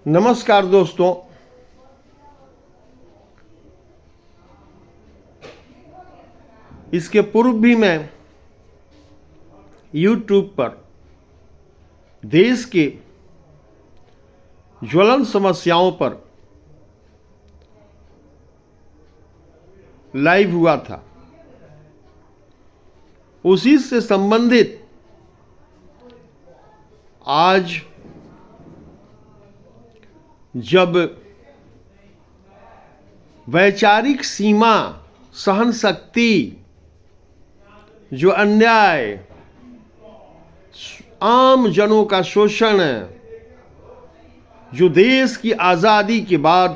नमस्कार दोस्तों, इसके पूर्व भी मैं YouTube पर देश के ज्वलन समस्याओं पर लाइव हुआ था। उसी से संबंधित आज जब वैचारिक सीमा, सहन शक्ति, जो अन्याय, आम जनों का शोषण, जो देश की आज़ादी के बाद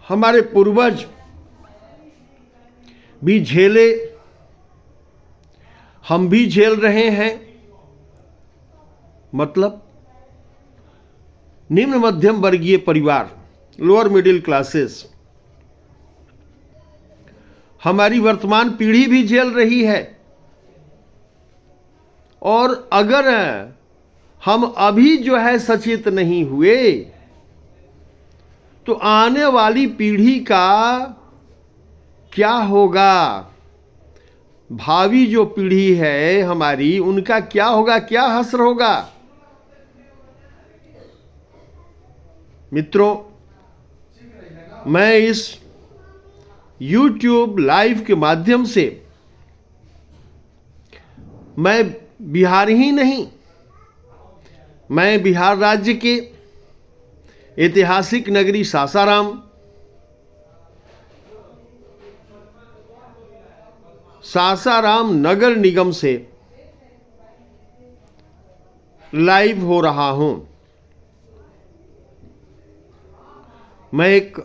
हमारे पूर्वज भी झेले, हम भी झेल रहे हैं। मतलब निम्न मध्यम वर्गीय परिवार, लोअर मिडिल क्लासेस, हमारी वर्तमान पीढ़ी भी झेल रही है। और अगर हम अभी जो है सचेत नहीं हुए तो आने वाली पीढ़ी का क्या होगा? भावी जो पीढ़ी है हमारी, उनका क्या होगा, क्या हश्र होगा? मित्रों, मैं इस YouTube लाइव के माध्यम से मैं बिहार ही नहीं, मैं बिहार राज्य के ऐतिहासिक नगरी सासाराम नगर निगम से लाइव हो रहा हूं। मैं एक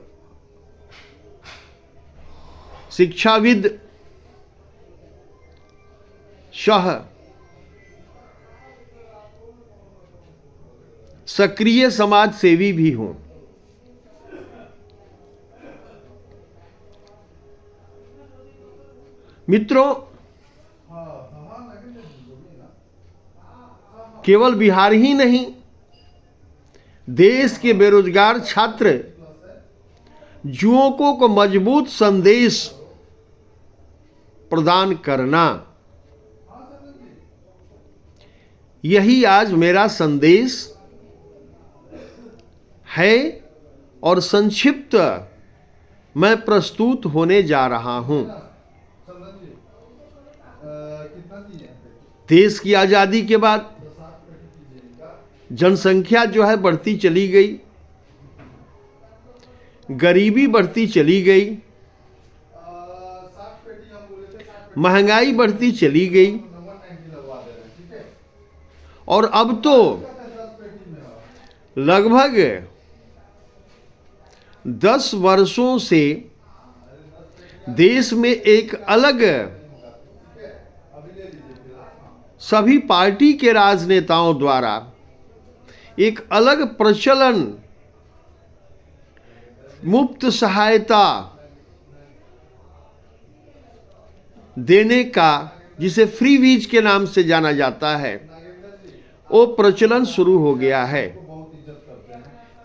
शिक्षाविद सह सक्रिय समाज सेवी भी हूं। मित्रों, केवल बिहार ही नहीं, देश के बेरोजगार छात्र युवकों को मजबूत संदेश प्रदान करना, यही आज मेरा संदेश है और संक्षिप्त मैं प्रस्तुत होने जा रहा हूं। देश की आजादी के बाद जनसंख्या जो है बढ़ती चली गई, गरीबी बढ़ती चली गई, महंगाई बढ़ती चली गई, और अब तो लगभग 10 वर्षों से देश में एक अलग, सभी पार्टी के राजनेताओं द्वारा एक अलग प्रचलन, मुफ्त सहायता देने का, जिसे फ्री वीज के नाम से जाना जाता है, वो प्रचलन शुरू हो गया है।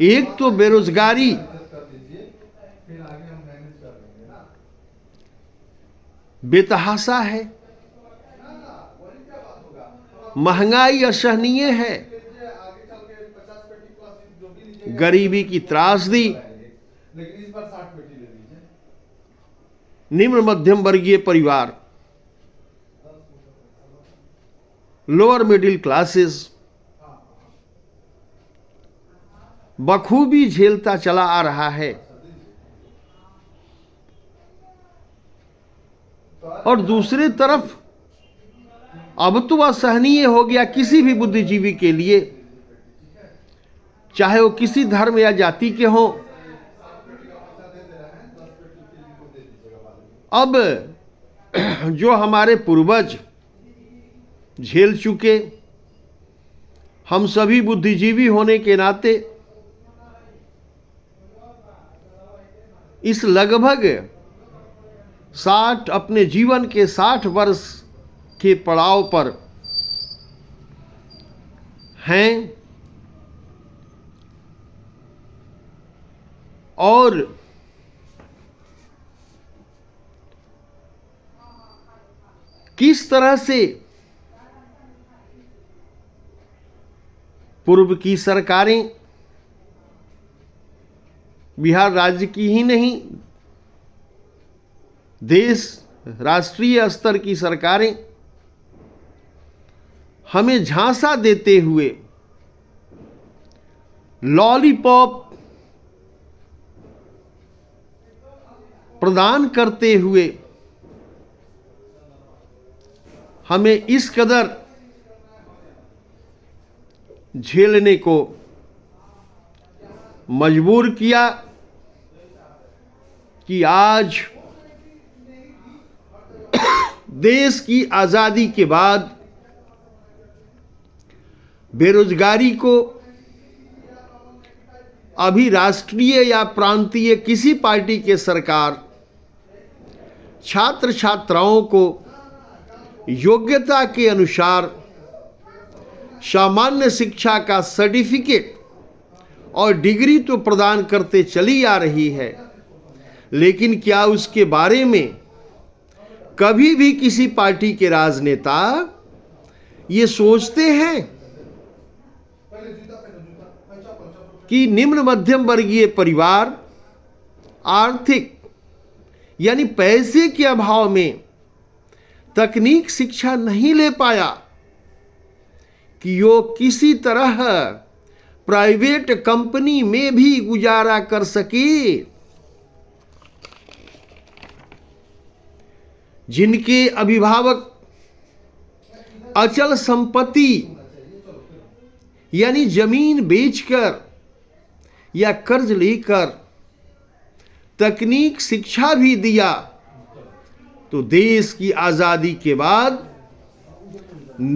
एक तो बेरोजगारी, बेतहाशा है, महंगाई असहनीय है, गरीबी की त्रासदी, निम्न मध्यम वर्गीय परिवार, लोअर मिडिल क्लासेस बखूबी झेलता चला आ रहा है। और दूसरी तरफ अब तो असहनीय हो गया किसी भी बुद्धिजीवी के लिए, चाहे वो किसी धर्म या जाति के हों। अब जो हमारे पूर्वज झेल चुके, हम सभी बुद्धिजीवी होने के नाते इस लगभग 60 अपने जीवन के 60 वर्ष के पड़ाव पर हैं। और किस तरह से पूर्व की सरकारें, बिहार राज्य की ही नहीं, देश राष्ट्रीय स्तर की सरकारें हमें झांसा देते हुए, लॉलीपॉप प्रदान करते हुए हमें इस कदर झेलने को मजबूर किया कि आज देश की आजादी के बाद बेरोजगारी को अभी राष्ट्रीय या प्रांतीय किसी पार्टी के सरकार छात्र छात्राओं को योग्यता के अनुसार सामान्य शिक्षा का सर्टिफिकेट और डिग्री तो प्रदान करते चली आ रही है, लेकिन क्या उसके बारे में कभी भी किसी पार्टी के राजनेता ये सोचते हैं कि निम्न मध्यम वर्गीय परिवार आर्थिक यानी पैसे के अभाव में तकनीक शिक्षा नहीं ले पाया कि वो किसी तरह प्राइवेट कंपनी में भी गुजारा कर सके, जिनके अभिभावक अचल संपत्ति यानी जमीन बेचकर या कर्ज लेकर तकनीक शिक्षा भी दिया, तो देश की आजादी के बाद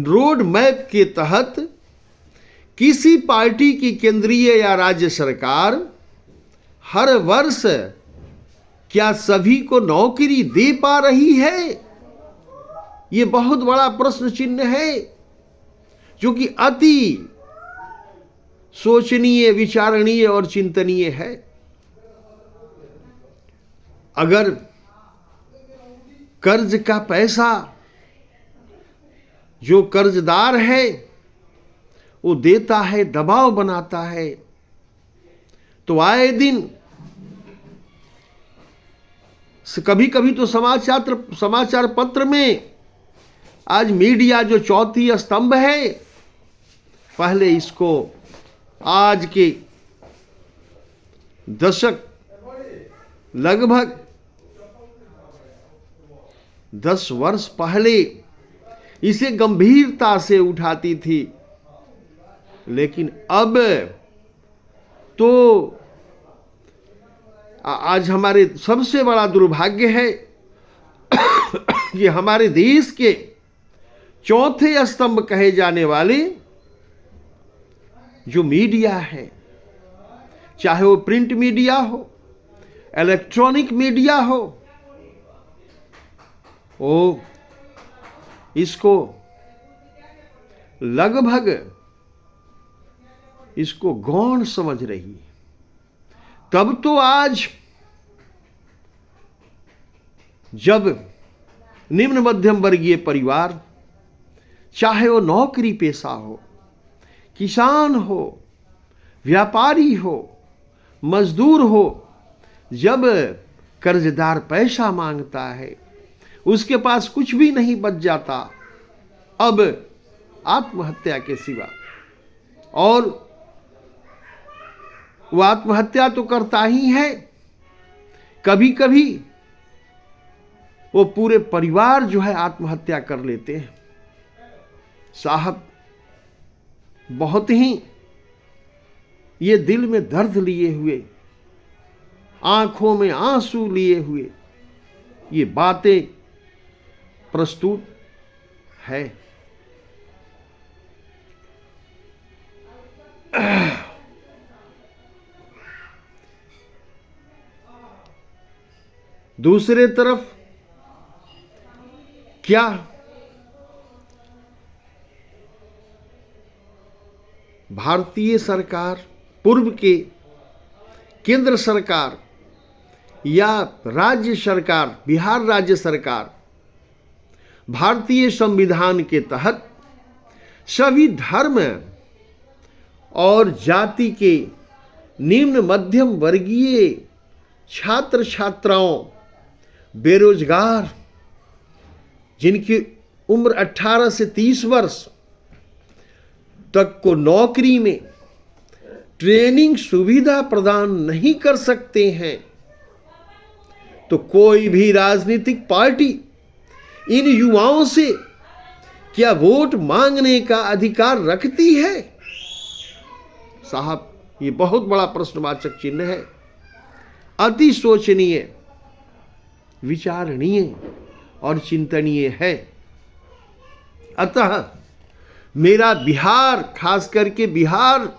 रोड मैप के तहत किसी पार्टी की केंद्रीय या राज्य सरकार हर वर्ष क्या सभी को नौकरी दे पा रही है? ये बहुत बड़ा प्रश्न चिन्ह है, जो कि अति सोचनीय, विचारणीय और चिंतनीय है। अगर कर्ज का पैसा जो कर्जदार है वो देता है, दबाव बनाता है, तो आए दिन कभी कभी तो समाचार पत्र में आज मीडिया जो चौथी स्तंभ है, पहले इसको आज के दशक लगभग 10 वर्ष पहले इसे गंभीरता से उठाती थी, लेकिन अब तो आज हमारे सबसे बड़ा दुर्भाग्य है कि हमारे देश के चौथे स्तंभ कहे जाने वाले जो मीडिया है, चाहे वो प्रिंट मीडिया हो, इलेक्ट्रॉनिक मीडिया हो, वो इसको लगभग इसको गौण समझ रही है। तब तो आज जब निम्न मध्यम वर्गीय परिवार, चाहे वो नौकरी पेशा हो, किसान हो, व्यापारी हो, मजदूर हो, जब कर्जदार पैसा मांगता है, उसके पास कुछ भी नहीं बच जाता अब आत्महत्या के सिवा, और वो आत्महत्या तो करता ही है, कभी कभी वो पूरे परिवार जो है आत्महत्या कर लेते हैं। साहब, बहुत ही ये दिल में दर्द लिए हुए, आंखों में आंसू लिए हुए ये बातें प्रस्तुत है। दूसरे तरफ क्या भारतीय सरकार पूर्व के केंद्र सरकार या राज्य सरकार, बिहार राज्य सरकार भारतीय संविधान के तहत सभी धर्म और जाति के निम्न मध्यम वर्गीय छात्र छात्राओं, बेरोजगार, जिनकी उम्र 18 से 30 वर्ष तक को नौकरी में ट्रेनिंग सुविधा प्रदान नहीं कर सकते हैं, तो कोई भी राजनीतिक पार्टी इन युवाओं से क्या वोट मांगने का अधिकार रखती है? साहब, ये बहुत बड़ा प्रश्नवाचक चिन्ह है। अति सोचनीय, विचारणीय और चिंतनीय है। अतः मेरा बिहार, खास करके बिहार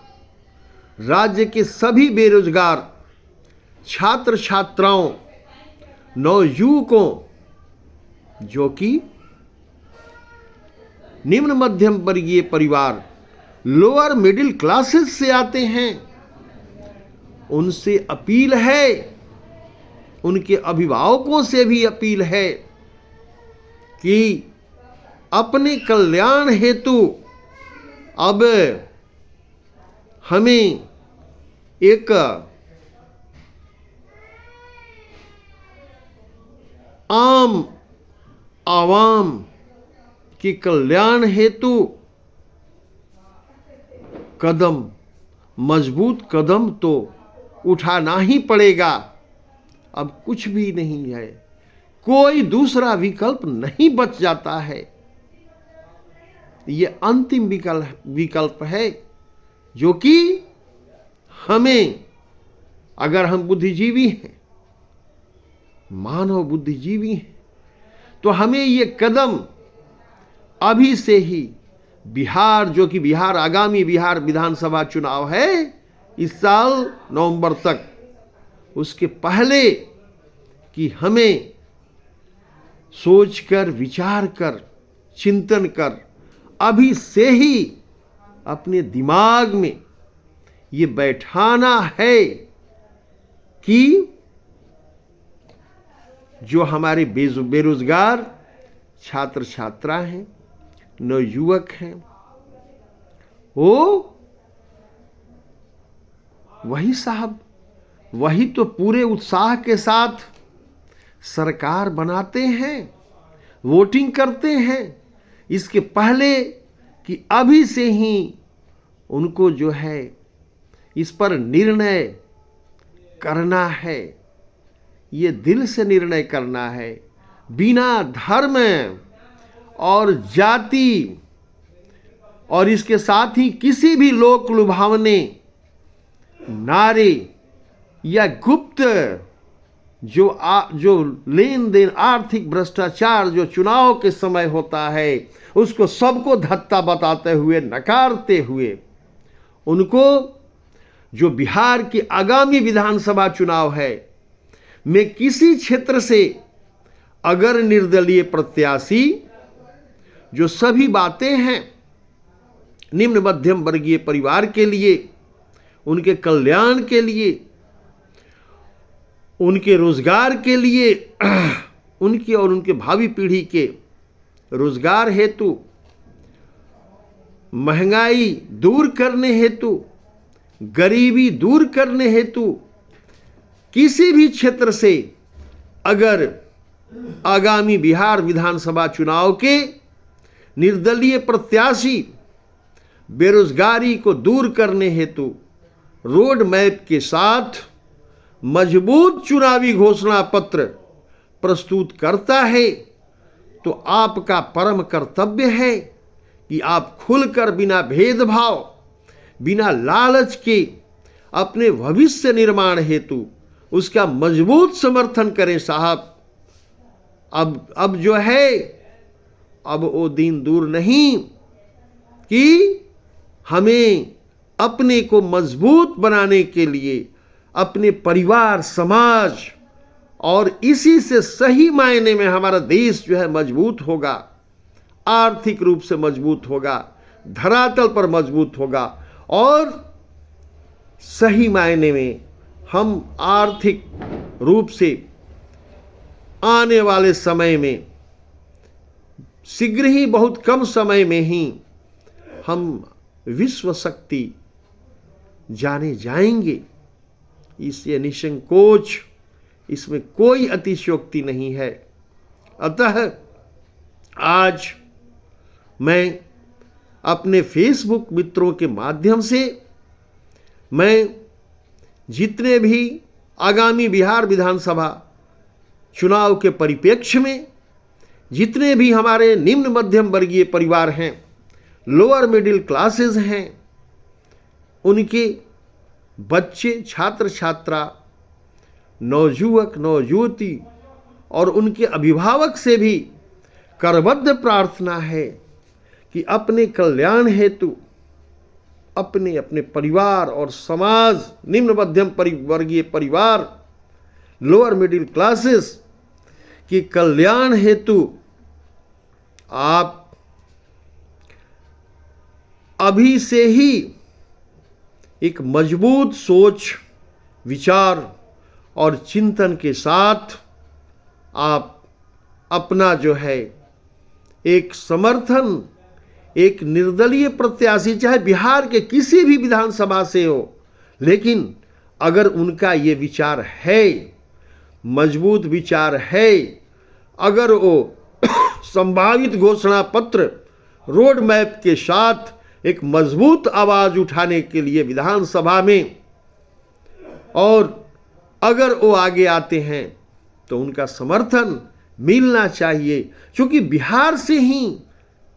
राज्य के सभी बेरोजगार छात्र छात्राओं, नवयुवकों जो कि निम्न मध्यम वर्गीय परिवार, लोअर मिडिल क्लासेस से आते हैं, उनसे अपील है, उनके अभिभावकों से भी अपील है कि अपने कल्याण हेतु अब हमें एक आम आवाम के कल्याण हेतु कदम, मजबूत कदम तो उठाना ही पड़ेगा। अब कुछ भी नहीं है, कोई दूसरा विकल्प नहीं बच जाता है। ये अंतिम विकल्प है जो कि हमें, अगर हम बुद्धिजीवी हैं, मानव बुद्धिजीवी हैं, तो हमें ये कदम अभी से ही बिहार, जो कि बिहार, आगामी बिहार विधानसभा चुनाव है इस साल नवंबर तक, उसके पहले कि हमें सोचकर, विचार कर, चिंतन कर अभी से ही अपने दिमाग में ये बैठाना है कि जो हमारे बेरोजगार छात्र छात्रा हैं, नवयुवक हैं, वही साहब, वही तो पूरे उत्साह के साथ सरकार बनाते हैं, वोटिंग करते हैं, इसके पहले कि अभी से ही उनको जो है इस पर निर्णय करना है। ये दिल से निर्णय करना है, बिना धर्म और जाति और इसके साथ ही किसी भी लोक लुभावने नारे या गुप्त जो लेन देन, आर्थिक भ्रष्टाचार जो चुनाव के समय होता है, उसको सबको धत्ता बताते हुए, नकारते हुए, उनको जो बिहार के आगामी विधानसभा चुनाव है में किसी क्षेत्र से अगर निर्दलीय प्रत्याशी जो सभी बातें हैं निम्न मध्यम वर्गीय परिवार के लिए, उनके कल्याण के लिए, उनके रोजगार के लिए, उनकी और उनके भावी पीढ़ी के रोजगार हेतु, महंगाई दूर करने हेतु, गरीबी दूर करने हेतु किसी भी क्षेत्र से अगर आगामी बिहार विधानसभा चुनाव के निर्दलीय प्रत्याशी बेरोजगारी को दूर करने हेतु रोड मैप के साथ मजबूत चुनावी घोषणा पत्र प्रस्तुत करता है, तो आपका परम कर्तव्य है कि आप खुलकर, बिना भेदभाव, बिना लालच के अपने भविष्य निर्माण हेतु उसका मजबूत समर्थन करें। साहब, अब जो है, अब वो दिन दूर नहीं कि हमें अपने को मजबूत बनाने के लिए अपने परिवार, समाज और इसी से सही मायने में हमारा देश जो है मजबूत होगा, आर्थिक रूप से मजबूत होगा, धरातल पर मजबूत होगा और सही मायने में हम आर्थिक रूप से आने वाले समय में शीघ्र ही, बहुत कम समय में ही हम विश्व शक्ति जाने जाएंगे। इससे निसंकोच, इसमें कोई अतिशयोक्ति नहीं है। अतः आज मैं अपने फेसबुक मित्रों के माध्यम से मैं जितने भी आगामी बिहार विधानसभा चुनाव के परिप्रेक्ष्य में जितने भी हमारे निम्न मध्यम वर्गीय परिवार हैं, लोअर मिडिल क्लासेस हैं, उनके बच्चे, छात्र छात्रा, नवयुवक नवयुवती और उनके अभिभावक से भी करबद्ध प्रार्थना है कि अपने कल्याण हेतु अपने अपने परिवार और समाज, निम्न मध्यम वर्गीय परिवार, लोअर मिडिल क्लासेस के कल्याण हेतु आप अभी से ही एक मजबूत सोच, विचार और चिंतन के साथ आप अपना जो है एक समर्थन, एक निर्दलीय प्रत्याशी, चाहे बिहार के किसी भी विधानसभा से हो, लेकिन अगर उनका ये विचार है, मजबूत विचार है, अगर वो संभावित घोषणा पत्र रोड मैप के साथ एक मजबूत आवाज उठाने के लिए विधानसभा में, और अगर वो आगे आते हैं तो उनका समर्थन मिलना चाहिए। क्योंकि बिहार से ही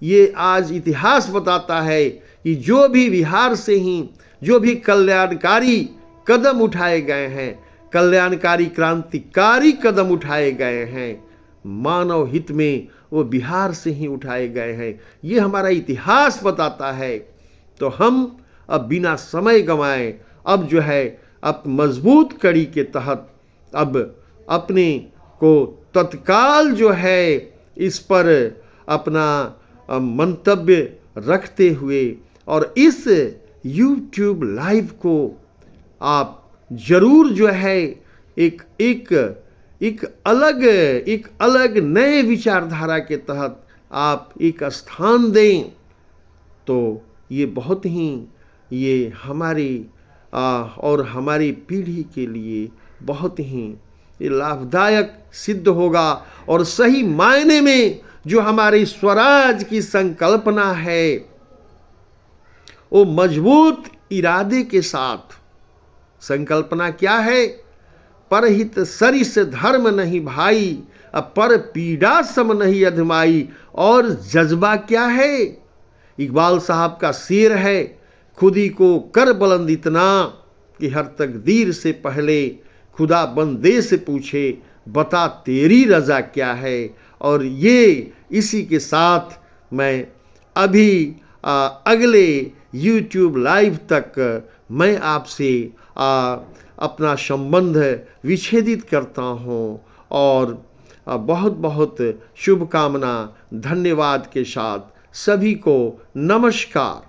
ये आज इतिहास बताता है कि जो भी बिहार से ही जो भी कल्याणकारी कदम उठाए गए हैं, कल्याणकारी क्रांतिकारी कदम उठाए गए हैं, मानव हित में, वो बिहार से ही उठाए गए हैं। ये हमारा इतिहास बताता है। तो हम अब बिना समय गंवाए अब जो है अब मजबूत कड़ी के तहत अब अपने को तत्काल जो है इस पर अपना मंतव्य रखते हुए और इस YouTube लाइव को आप जरूर जो है एक अलग नए विचारधारा के तहत आप एक स्थान दें। तो ये बहुत ही ये हमारी और हमारी पीढ़ी के लिए बहुत ही ये लाभदायक सिद्ध होगा। और सही मायने में जो हमारी स्वराज की संकल्पना है, वो मजबूत इरादे के साथ, संकल्पना क्या है? परहित सरिस धर्म नहीं भाई, पर पीड़ा सम नहीं अधमाई। और जज्बा क्या है? इकबाल साहब का शेर है, खुदी को कर बुलंद इतना कि हर तकदीर से पहले खुदा बंदे से पूछे बता तेरी रजा क्या है। और ये इसी के साथ मैं अभी अगले YouTube लाइव तक मैं आपसे अपना संबंध विच्छेदित करता हूँ और बहुत बहुत शुभकामना, धन्यवाद के साथ सभी को नमस्कार।